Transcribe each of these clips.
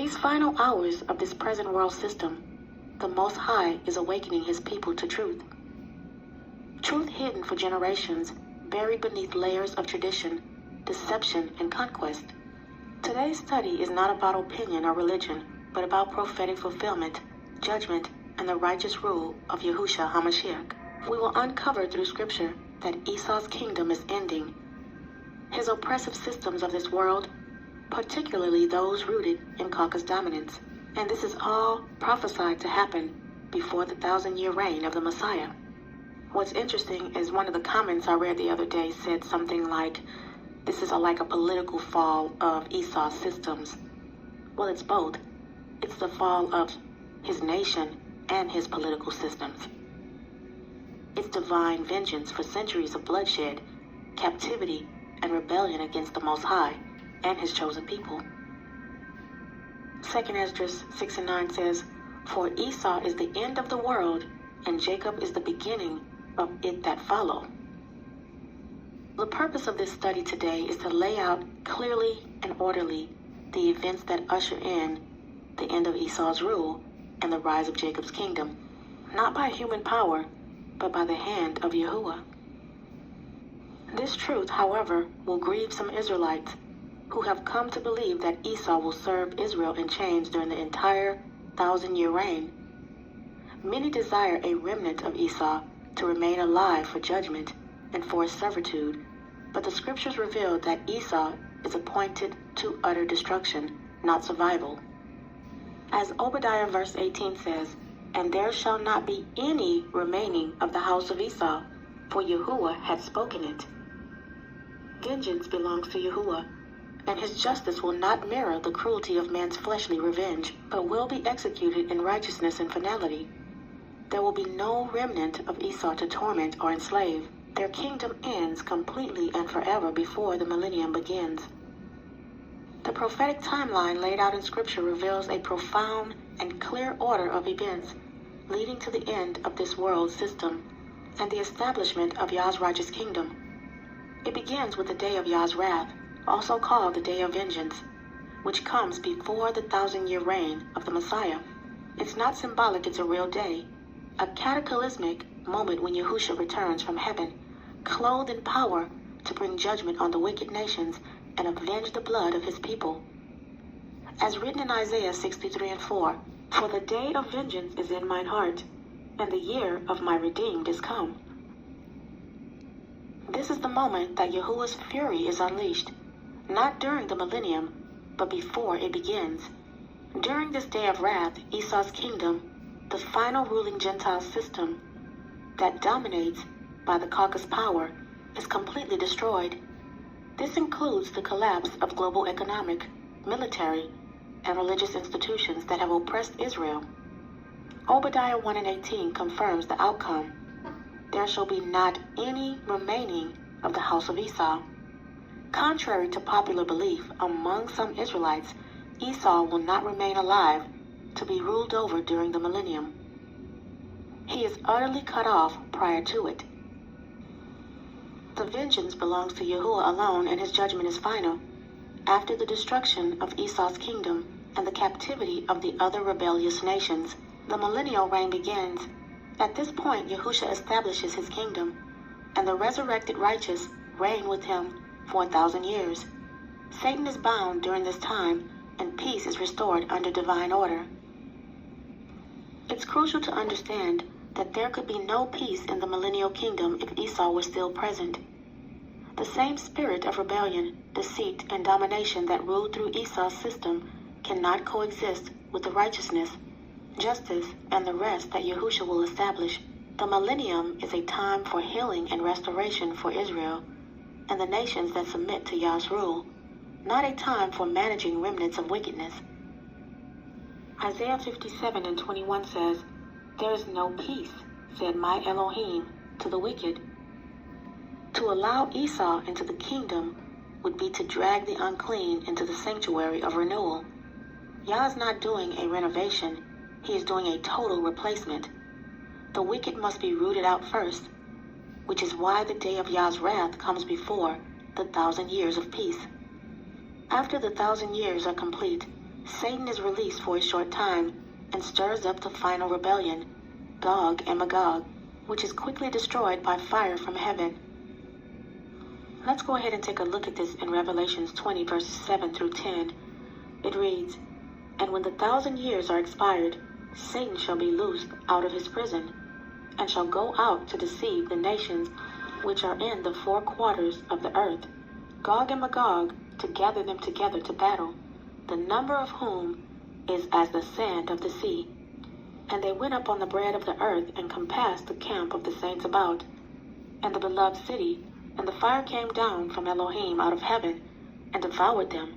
these final hours of this present world system, the Most High is awakening his people to truth. Truth hidden for generations, buried beneath layers of tradition, deception, and conquest. Today's study is not about opinion or religion, but about prophetic fulfillment, judgment, and the righteous rule of Yahushua HaMashiach. We will uncover through Scripture that Esau's kingdom is ending. His oppressive systems of this world, particularly those rooted in Caucasus dominance. And this is all prophesied to happen before the 1,000-year reign of the Messiah. What's interesting is one of the comments I read the other day said something like, this is like a political fall of Esau's systems. Well, it's both. It's the fall of his nation and his political systems. It's divine vengeance for centuries of bloodshed, captivity, and rebellion against the Most High and his chosen people. 2 Esdras 6 and 9 says, For Esau is the end of the world, and Jacob is the beginning of it that follow. The purpose of this study today is to lay out clearly and orderly the events that usher in the end of Esau's rule and the rise of Jacob's kingdom, not by human power, but by the hand of Yahuwah. This truth, however, will grieve some Israelites who have come to believe that Esau will serve Israel in chains during the entire 1,000-year reign. Many desire a remnant of Esau to remain alive for judgment and for his servitude, but the scriptures reveal that Esau is appointed to utter destruction, not survival. As Obadiah verse 18 says, And there shall not be any remaining of the house of Esau, for Yahuwah hath spoken it. Vengeance belongs to Yahuwah, and his justice will not mirror the cruelty of man's fleshly revenge, but will be executed in righteousness and finality. There will be no remnant of Esau to torment or enslave. Their kingdom ends completely and forever before the millennium begins. The prophetic timeline laid out in Scripture reveals a profound and clear order of events leading to the end of this world system and the establishment of Yah's righteous kingdom. It begins with the day of Yah's wrath, also called the day of vengeance, which comes before the 1,000-year reign of the Messiah. It's not symbolic, it's a real day, a cataclysmic moment when Yahushua returns from heaven, clothed in power to bring judgment on the wicked nations and avenge the blood of his people. As written in Isaiah 63 and 4, For the day of vengeance is in mine heart, and the year of my redeemed is come. This is the moment that Yahuwah's fury is unleashed, not during the millennium, but before it begins. During this day of wrath, Esau's kingdom, the final ruling Gentile system that dominates by the Caucasus power, is completely destroyed. This includes the collapse of global economic, military, and religious institutions that have oppressed Israel. Obadiah 1 and 18 confirms the outcome. There shall be not any remaining of the house of Esau. Contrary to popular belief among some Israelites, Esau will not remain alive to be ruled over during the millennium. He is utterly cut off prior to it. The vengeance belongs to Yahuwah alone, and his judgment is final. After the destruction of Esau's kingdom and the captivity of the other rebellious nations, the millennial reign begins. At this point, Yahushua establishes his kingdom, and the resurrected righteous reign with him for 1,000 years. Satan is bound during this time, and peace is restored under divine order. It's crucial to understand that there could be no peace in the millennial kingdom if Esau were still present. The same spirit of rebellion, deceit, and domination that ruled through Esau's system cannot coexist with the righteousness, justice, and the rest that Yahushua will establish. The millennium is a time for healing and restoration for Israel and the nations that submit to Yah's rule, not a time for managing remnants of wickedness. Isaiah 57 and 21 says, There is no peace, said my Elohim, to the wicked. To allow Esau into the kingdom would be to drag the unclean into the sanctuary of renewal. Yah is not doing a renovation, he is doing a total replacement. The wicked must be rooted out first, which is why the day of Yah's wrath comes before the 1,000 years of peace. After the 1,000 years are complete, Satan is released for a short time and stirs up the final rebellion, Gog and Magog, which is quickly destroyed by fire from heaven. Let's go ahead and take a look at this in Revelations 20 verses 7 through 10. It reads, "And when the 1,000 years are expired, Satan shall be loosed out of his prison, and shall go out to deceive the nations which are in the four quarters of the earth, Gog and Magog, to gather them together to battle, the number of whom is as the sand of the sea. And they went up on the bread of the earth, and compassed the camp of the saints about, and the beloved city, and the fire came down from Elohim out of heaven, and devoured them.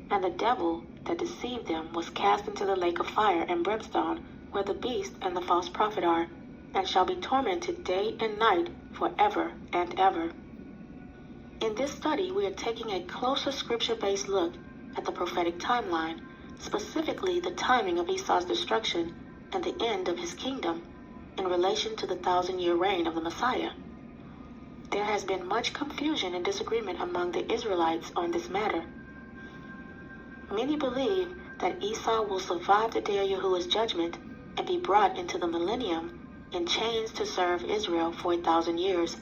And the devil that deceived them was cast into the lake of fire and brimstone, where the beast and the false prophet are, and shall be tormented day and night forever and ever." In this study, we are taking a closer scripture-based look at the prophetic timeline, specifically the timing of Esau's destruction and the end of his kingdom in relation to the 1,000-year reign of the Messiah. There has been much confusion and disagreement among the Israelites on this matter. Many believe that Esau will survive the day of Yahuwah's judgment and be brought into the millennium in chains to serve Israel for 1,000 years.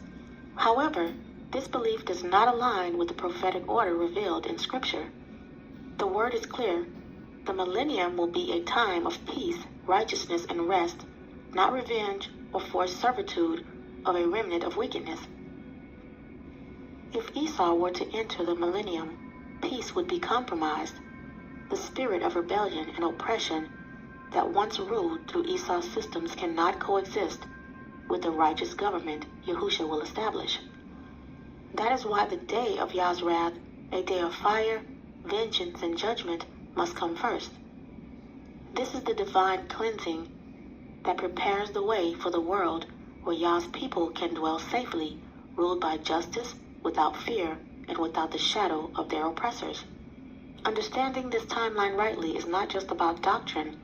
However, this belief does not align with the prophetic order revealed in Scripture. The word is clear. The millennium will be a time of peace, righteousness, and rest, not revenge or forced servitude of a remnant of wickedness. If Esau were to enter the millennium, peace would be compromised. The spirit of rebellion and oppression that once ruled through Esau's systems cannot coexist with the righteous government Yahushua will establish. That is why the day of Yah's wrath, a day of fire, vengeance, and judgment, must come first. This is the divine cleansing that prepares the way for the world where Yah's people can dwell safely, ruled by justice, without fear, and without the shadow of their oppressors. Understanding this timeline rightly is not just about doctrine.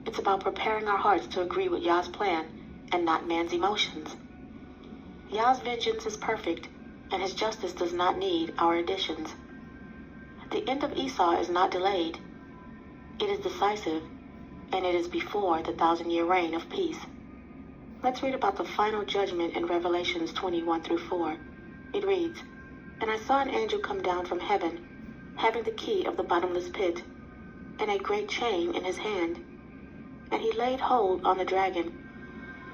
It's about preparing our hearts to agree with Yah's plan and not man's emotions. Yah's vengeance is perfect, and his justice does not need our additions. The end of Esau is not delayed. It is decisive, and it is before the 1,000-year reign of peace. Let's read about the final judgment in Revelations 21 through 4. It reads, "And I saw an angel come down from heaven, having the key of the bottomless pit, and a great chain in his hand. And he laid hold on the dragon,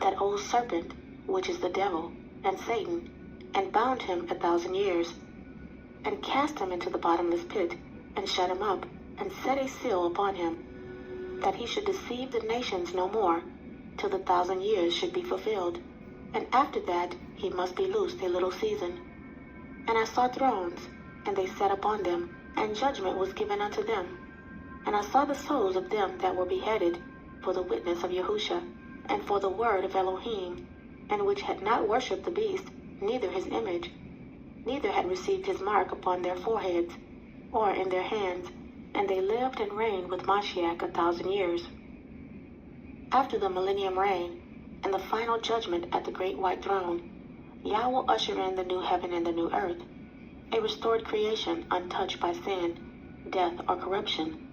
that old serpent, which is the devil and Satan, and bound him 1,000 years, and cast him into the bottomless pit, and shut him up, and set a seal upon him, that he should deceive the nations no more, till the 1,000 years should be fulfilled. And after that he must be loosed a little season. And I saw thrones, and they sat upon them, and judgment was given unto them. And I saw the souls of them that were beheaded for the witness of Yahushua, and for the word of Elohim, and which had not worshipped the beast, neither his image, neither had received his mark upon their foreheads, or in their hands, and they lived and reigned with Mashiach 1,000 years. After the millennium reign, and the final judgment at the great white throne, Yah will usher in the new heaven and the new earth, a restored creation untouched by sin, death, or corruption.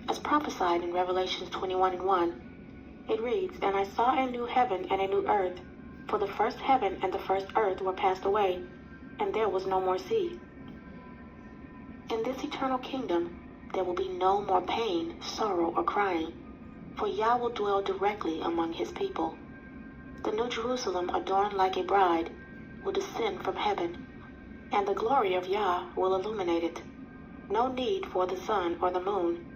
As prophesied in Revelations 21 and 1, it reads, "And I saw a new heaven and a new earth, for the first heaven and the first earth were passed away, and there was no more sea." In this eternal kingdom, there will be no more pain, sorrow, or crying, for Yah will dwell directly among his people. The New Jerusalem, adorned like a bride, will descend from heaven, and the glory of Yah will illuminate it. No need for the sun or the moon.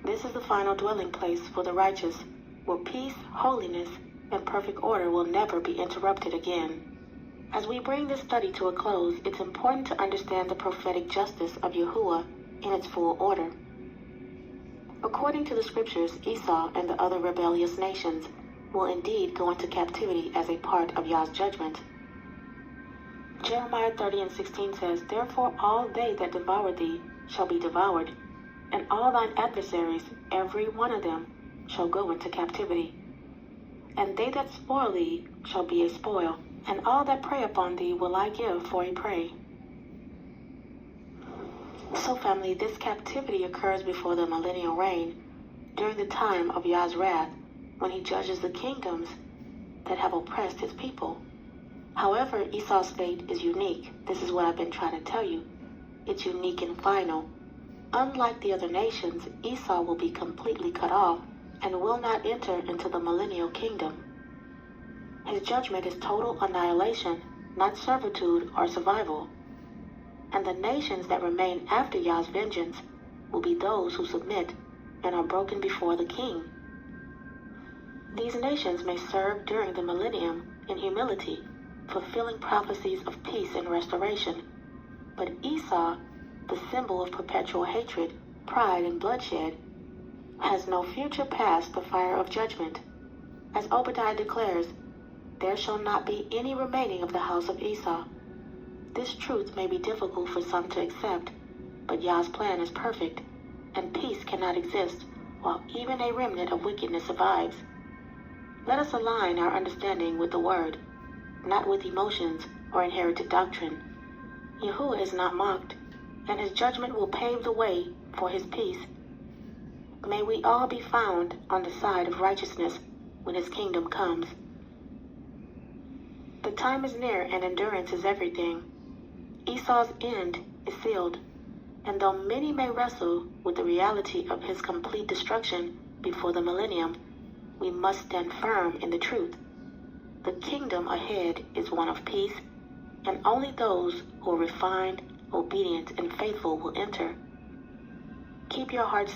This is the final dwelling place for the righteous, where peace, holiness, and perfect order will never be interrupted again. As we bring this study to a close, it's important to understand the prophetic justice of Yahuwah in its full order. According to the scriptures, Esau and the other rebellious nations will indeed go into captivity as a part of Yah's judgment. Jeremiah 30 and 16 says, "Therefore all they that devour thee shall be devoured, and all thine adversaries, every one of them, shall go into captivity. And they that spoil thee shall be a spoil, and all that prey upon thee will I give for a prey." So family, this captivity occurs before the millennial reign, during the time of Yah's wrath, when he judges the kingdoms that have oppressed his people. However, Esau's fate is unique. This is what I've been trying to tell you. It's unique and final. Unlike the other nations, Esau will be completely cut off and will not enter into the millennial kingdom. His judgment is total annihilation, not servitude or survival. And the nations that remain after Yah's vengeance will be those who submit and are broken before the king. These nations may serve during the millennium in humility, fulfilling prophecies of peace and restoration. But Esau, the symbol of perpetual hatred, pride, and bloodshed, has no future past the fire of judgment. As Obadiah declares, there shall not be any remaining of the house of Esau. This truth may be difficult for some to accept, but Yah's plan is perfect, and peace cannot exist while even a remnant of wickedness survives. Let us align our understanding with the Word, not with emotions or inherited doctrine. Yahuwah is not mocked, and his judgment will pave the way for his peace. May we all be found on the side of righteousness when his kingdom comes. The time is near and endurance is everything. Esau's end is sealed, and though many may wrestle with the reality of his complete destruction before the millennium, we must stand firm in the truth. The kingdom ahead is one of peace, and only those who are refined, obedient, and faithful will enter. Keep your hearts